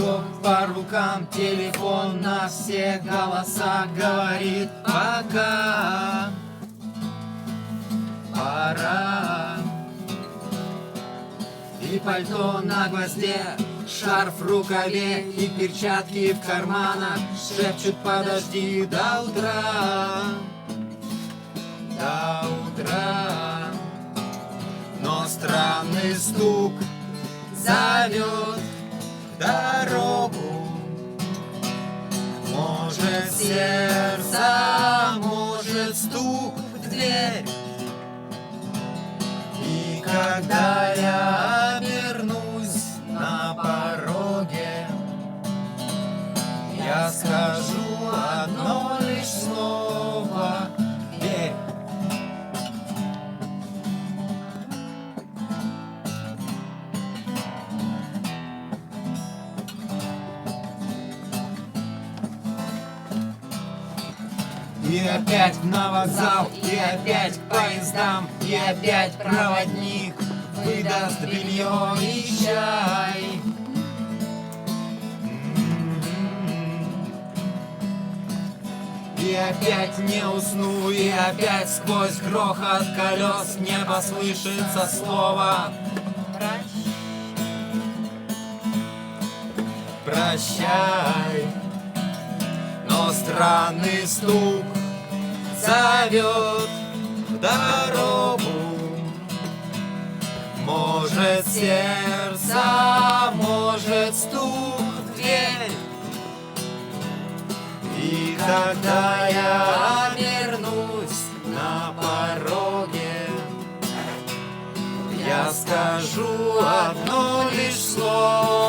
часов по рукам, телефон на все голоса говорит: пока, пора. И пальто на гвозде, шарф в рукаве и перчатки в карманах шепчут: подожди до утра, до утра. Но странный стук зовет дорогу. Может, сердце, может, стук в дверь. И когда я обернусь на пороге, я скажу одно лишь слово: верь. И опять на вокзал, и опять к поездам, и опять проводник выдаст белье и чай. И опять не усну, и опять сквозь грохот колес не послышится слово: прощай. Но странный стук зовет дорогу. Может, сердце, может, стук в дверь. И когда я обернусь на пороге, я скажу одно лишь слово: